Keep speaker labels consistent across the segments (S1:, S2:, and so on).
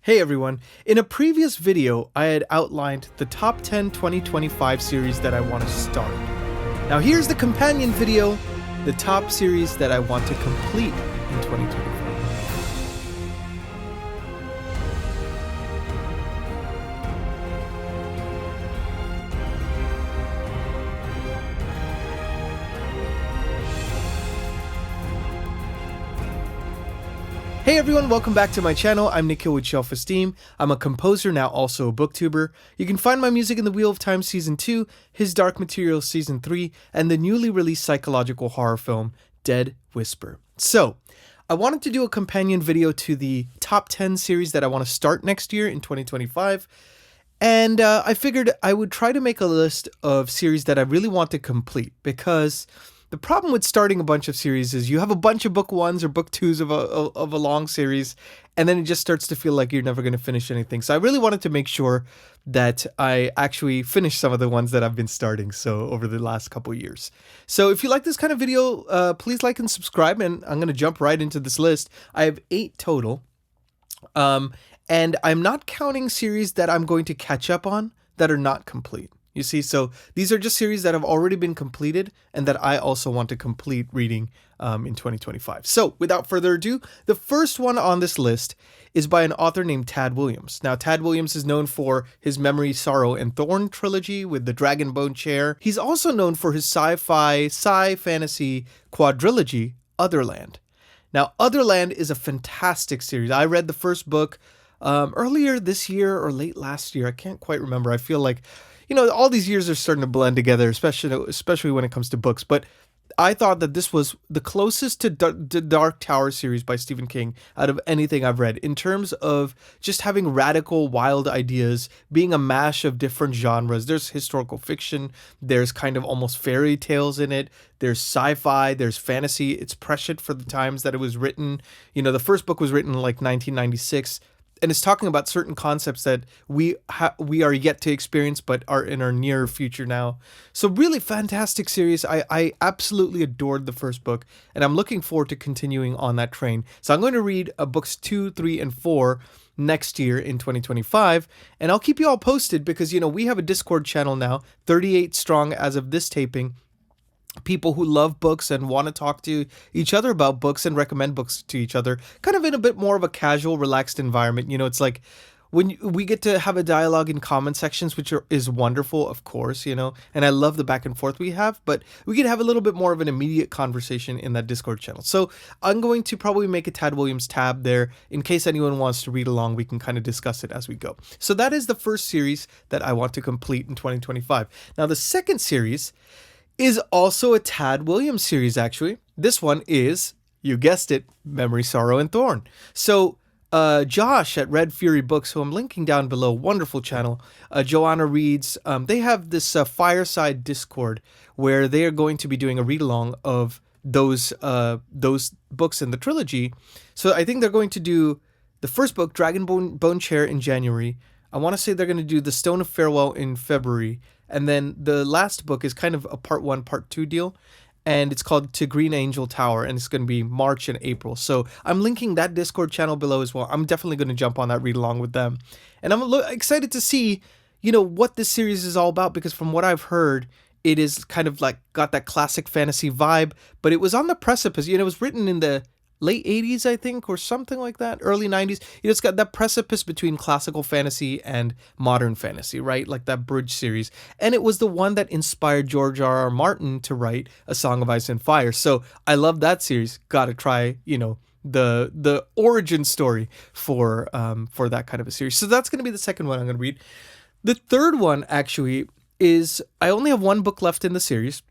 S1: Hey everyone, in a previous video I had outlined the top 10 2025 series that I want to start. Now here's the companion video, the top series that I want to complete in 2025. Hey everyone, welcome back to my channel. I'm Nikhil with Shelf-Esteem. I'm a composer, now also a booktuber. You can find my music in The Wheel of Time Season 2, His Dark Materials Season 3, and the newly released psychological horror film, Dead Whisper. So, I wanted to do a companion video to the top 10 series that I want to start next year in 2025. And I figured I would try to make a list of series that I really want to complete, because the problem with starting a bunch of series is you have a bunch of book ones or book twos of a long series, and then it just starts to feel like you're never going to finish anything. So I really wanted to make sure that I actually finish some of the ones that I've been starting over the last couple years. So if you like this kind of video, please like and subscribe, and I'm going to jump right into this list. I have 8 total, and I'm not counting series that I'm going to catch up on that are not complete. You see, so these are just series that have already been completed and that I also want to complete reading in 2025. So without further ado, the first one on this list is by an author named Tad Williams. Now, Tad Williams is known for his Memory, Sorrow, and Thorn trilogy with the Dragonbone Chair. He's also known for his sci-fi, sci-fantasy quadrilogy, Otherland. Now, Otherland is a fantastic series. I read the first book earlier this year or late last year. I can't quite remember. I feel like, you know, all these years are starting to blend together, especially when it comes to books. But I thought that this was the closest to the Dark Tower series by Stephen King out of anything I've read, in terms of just having radical, wild ideas, being a mash of different genres. There's historical fiction, there's kind of almost fairy tales in it, there's sci-fi, there's fantasy. It's prescient for the times that it was written. You know, the first book was written in like 1996. And it's talking about certain concepts that we are yet to experience, but are in our near future now. So really fantastic series. I absolutely adored the first book, and I'm looking forward to continuing on that train. So I'm going to read books 2, 3, and 4 next year in 2025, and I'll keep you all posted, because, you know, we have a Discord channel now, 38 strong as of this taping. People who love books and want to talk to each other about books and recommend books to each other, kind of in a bit more of a casual, relaxed environment. You know, it's like when we get to have a dialogue in comment sections, which is wonderful, of course, you know, and I love the back and forth we have, but we could have a little bit more of an immediate conversation in that Discord channel. So I'm going to probably make a Tad Williams tab there in case anyone wants to read along. We can kind of discuss it as we go. So that is the first series that I want to complete in 2025. Now, the second series is also a Tad Williams series, actually. This one is, you guessed it, Memory, Sorrow, and Thorn. So Josh at Red Fury Books, who I'm linking down below, wonderful channel, Joanna Reads, they have this fireside Discord where they are going to be doing a read-along of those books in the trilogy. So I think they're going to do the first book, Dragonbone Chair, in January. I want to say they're going to do The Stone of Farewell in February. And then the last book is kind of a part 1, part 2 deal. And it's called To Green Angel Tower. And it's going to be March and April. So I'm linking that Discord channel below as well. I'm definitely going to jump on that read along with them. And I'm excited to see, you know, what this series is all about. Because from what I've heard, it is kind of like got that classic fantasy vibe. But it was on the precipice. You know, it was written in the late 80s, I think, or something like that, early 90s. You know, it's got that precipice between classical fantasy and modern fantasy, right? Like that Bridge series. And it was the one that inspired George R.R. Martin to write A Song of Ice and Fire. So I love that series. Gotta try, you know, the origin story for that kind of a series. So that's going to be the second one I'm going to read. The third one, actually, is, I only have one book left in the series.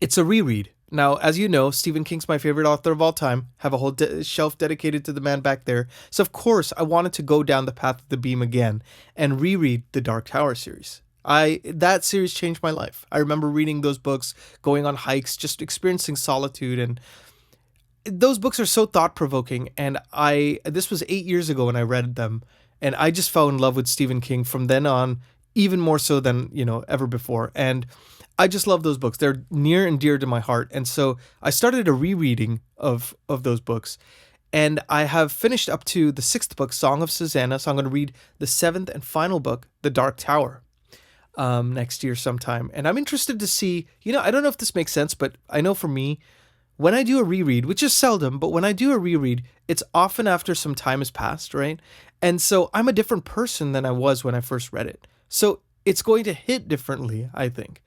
S1: It's a reread. Now, as you know, Stephen King's my favorite author of all time. Have a whole shelf dedicated to the man back there. So, of course, I wanted to go down the path of the beam again and reread the Dark Tower series. That series changed my life. I remember reading those books, going on hikes, just experiencing solitude, and those books are so thought-provoking. And this was 8 years ago when I read them, and I just fell in love with Stephen King from then on, even more so than, you know, ever before. And I just love those books. They're near and dear to my heart. And so I started a rereading of those books. And I have finished up to the 6th book, Song of Susanna. So I'm going to read the 7th and final book, The Dark Tower, next year sometime. And I'm interested to see, I don't know if this makes sense, but I know for me, when I do a reread, which is seldom, but when I do a reread, it's often after some time has passed, right? And so I'm a different person than I was when I first read it. So it's going to hit differently, I think.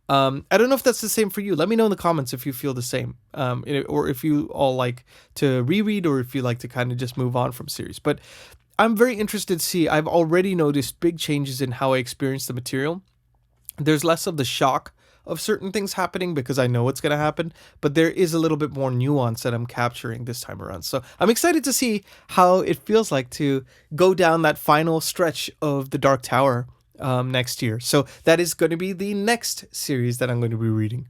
S1: I don't know if that's the same for you. Let me know in the comments if you feel the same, or if you all like to reread, or if you like to kind of just move on from series. But I'm very interested to see. I've already noticed big changes in how I experience the material. There's less of the shock of certain things happening because I know what's going to happen, but there is a little bit more nuance that I'm capturing this time around. So I'm excited to see how it feels like to go down that final stretch of The Dark Tower next year. So that is going to be the next series that I'm going to be reading.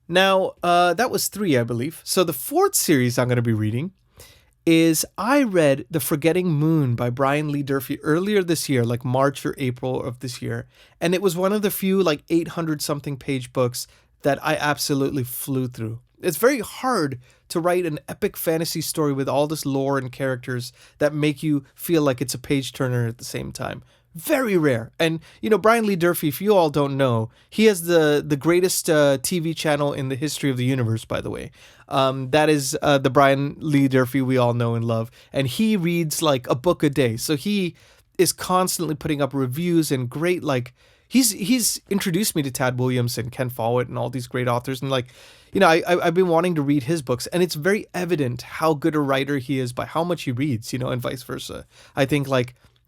S1: Now, that was 3, I believe. So the 4th series I'm going to be reading is I read The Forgetting Moon by Brian Lee Durfee earlier this year, like March or April of this year. And it was one of the few 800 something page books that I absolutely flew through. It's very hard to write an epic fantasy story with all this lore and characters that make you feel like it's a page turner at the same time. Very rare. And, Brian Lee Durfee, if you all don't know, he has the greatest TV channel in the history of the universe, by the way. That is the Brian Lee Durfee we all know and love. And he reads a book a day. So he is constantly putting up reviews and great, he's introduced me to Tad Williams and Ken Follett and all these great authors. And I've been wanting to read his books, and it's very evident how good a writer he is by how much he reads, and vice versa. I think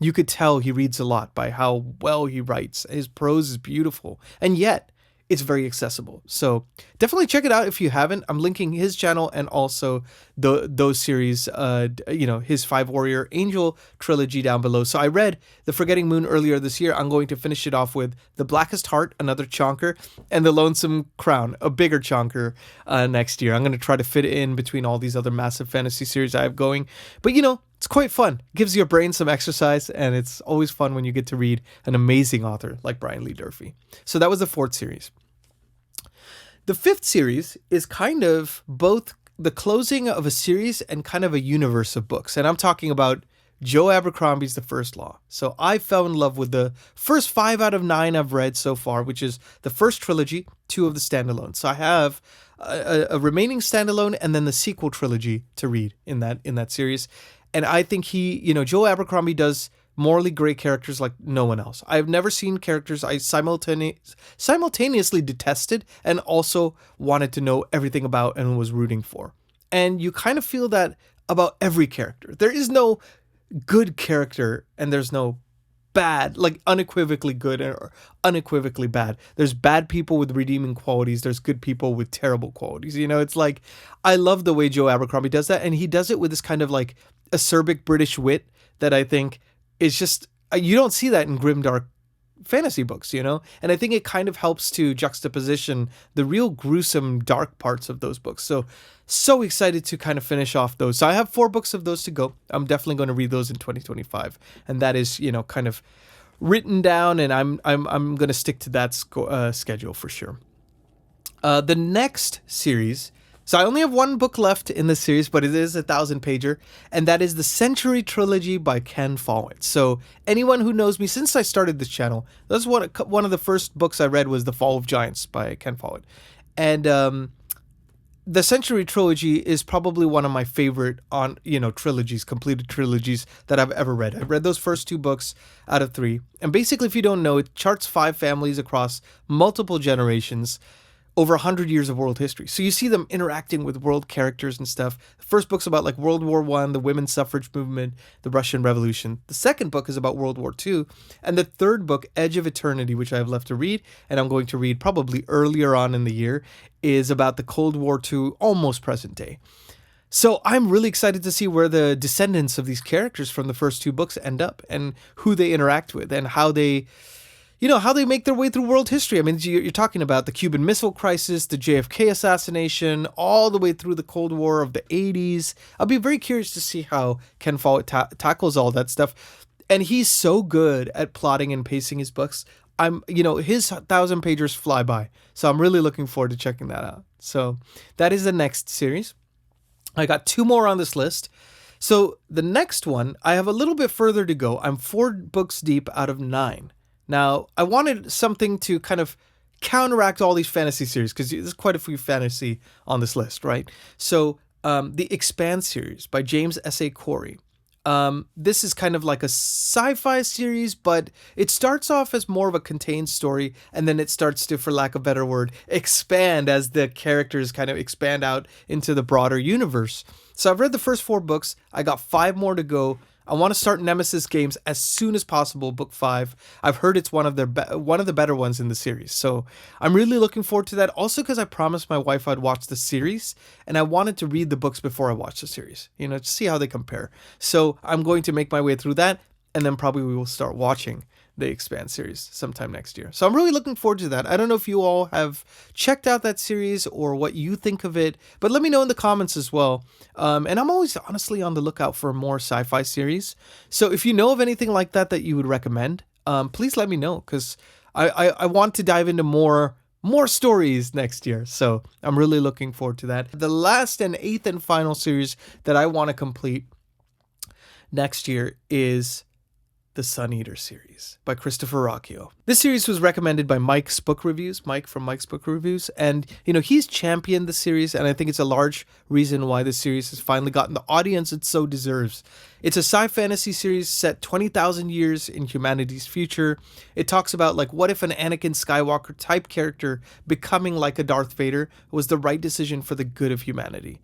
S1: you could tell he reads a lot by how well he writes. His prose is beautiful, and yet it's very accessible. So definitely check it out if you haven't. I'm linking his channel and also those series, his 5 Warrior Angel trilogy down below. So I read The Forgetting Moon earlier this year. I'm going to finish it off with The Blackest Heart, another chonker, and The Lonesome Crown, a bigger chonker, next year. I'm going to try to fit it in between all these other massive fantasy series I have going. But it's quite fun. It gives your brain some exercise, and it's always fun when you get to read an amazing author like Brian Lee Durfee. So that was the 4th series. The 5th series is kind of both the closing of a series and kind of a universe of books. And I'm talking about Joe Abercrombie's The First Law. So I fell in love with the first 5 out of 9 I've read so far, which is the first trilogy, 2 of the standalones. So I have a remaining standalone and then the sequel trilogy to read in that series. And I think Joe Abercrombie does morally great characters like no one else. I've never seen characters I simultaneously detested and also wanted to know everything about and was rooting for. And you kind of feel that about every character. There is no good character and there's no bad, unequivocally good or unequivocally bad. There's bad people with redeeming qualities. There's good people with terrible qualities. It's I love the way Joe Abercrombie does that. And he does it with this kind of acerbic British wit that I think is just, you don't see that in grimdark fantasy books, And I think it kind of helps to juxtaposition the real gruesome, dark parts of those books. So excited to kind of finish off those. So I have 4 books of those to go. I'm definitely going to read those in 2025. And that is, kind of written down, and I'm going to stick to that schedule for sure. The next series, so I only have 1 book left in this series, but it is a 1,000-pager, and that is the Century Trilogy by Ken Follett. So anyone who knows me since I started this channel, that's one of the first books I read was The Fall of Giants by Ken Follett. And the Century Trilogy is probably one of my favorite trilogies, completed trilogies that I've ever read. I read those first 2 books out of 3. And basically, if you don't know, it charts 5 families across multiple generations over 100 years of world history. So you see them interacting with world characters and stuff. The first book's about World War I, the women's suffrage movement, the Russian Revolution. The second book is about World War II. And the third book, Edge of Eternity, which I have left to read, and I'm going to read probably earlier on in the year, is about the Cold War II, almost present day. So I'm really excited to see where the descendants of these characters from the first 2 books end up and who they interact with and how they make their way through world history. I mean, you're talking about the Cuban Missile Crisis, the JFK assassination, all the way through the Cold War of the 80s. I'll be very curious to see how Ken Follett tackles all that stuff. And he's so good at plotting and pacing his books. His 1,000-pagers fly by. So I'm really looking forward to checking that out. So that is the next series. I got 2 more on this list. So the next one, I have a little bit further to go. I'm 4 books deep out of 9. Now, I wanted something to kind of counteract all these fantasy series, because there's quite a few fantasy on this list, right? So the Expanse series by James S.A. Corey. This is kind of like a sci-fi series, but it starts off as more of a contained story, and then it starts to, for lack of a better word, expand as the characters kind of expand out into the broader universe. So I've read the first 4 books. I got 5 more to go. I want to start Nemesis Games as soon as possible, book 5. I've heard it's one of the better ones in the series. So I'm really looking forward to that. Also because I promised my wife I'd watch the series, and I wanted to read the books before I watch the series, to see how they compare. So I'm going to make my way through that, and then probably we will start watching the Expanse series sometime next year. So I'm really looking forward to that. I don't know if you all have checked out that series or what you think of it, but let me know in the comments as well. And I'm always honestly on the lookout for more sci-fi series. So if you know of anything like that you would recommend, please let me know, because I want to dive into more stories next year. So I'm really looking forward to that. The last and 8th and final series that I want to complete next year is the Sun Eater series by Christopher Rocchio. This series was recommended by Mike's Book Reviews, Mike from Mike's Book Reviews, and he's championed the series, and I think it's a large reason why this series has finally gotten the audience it so deserves. It's a sci-fantasy series set 20,000 years in humanity's future. It talks about what if an Anakin Skywalker type character becoming like a Darth Vader was the right decision for the good of humanity.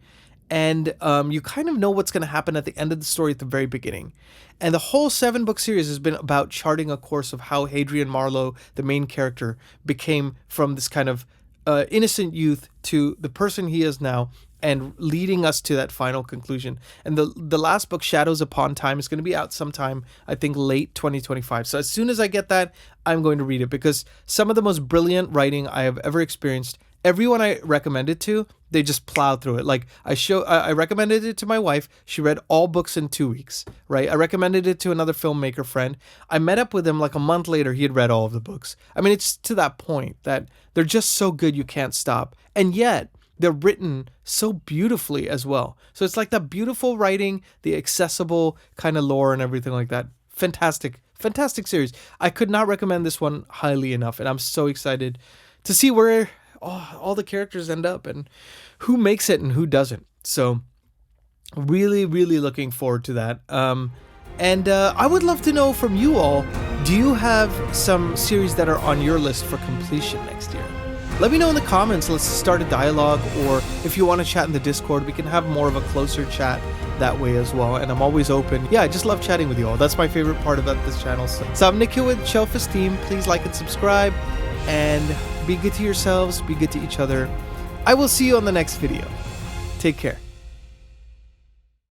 S1: And you kind of know what's going to happen at the end of the story at the very beginning. And the whole 7-book series has been about charting a course of how Hadrian Marlowe, the main character, became from this kind of innocent youth to the person he is now, and leading us to that final conclusion. And the last book, Shadows Upon Time, is going to be out sometime, I think, late 2025. So as soon as I get that, I'm going to read it, because some of the most brilliant writing I have ever experienced, everyone I recommended to, they just plowed through it. I recommended it to my wife. She read all books in 2 weeks, right? I recommended it to another filmmaker friend. I met up with him a month later. He had read all of the books. I mean, it's to that point that they're just so good you can't stop. And yet, they're written so beautifully as well. So it's that beautiful writing, the accessible kind of lore and everything like that. Fantastic series. I could not recommend this one highly enough, and I'm so excited to see where all the characters end up and who makes it and who doesn't. So really, really looking forward to that. And I would love to know from you all, do you have some series that are on your list for completion next year? Let me know in the comments. Let's start a dialogue, or if you want to chat in the Discord, we can have more of a closer chat that way as well. And I'm always open. Yeah, I just love chatting with you all. That's my favorite part about this channel. So I'm Nick here with Shelf-Esteem. Please like and subscribe, and be good to yourselves, be good to each other. I will see you on the next video. Take care.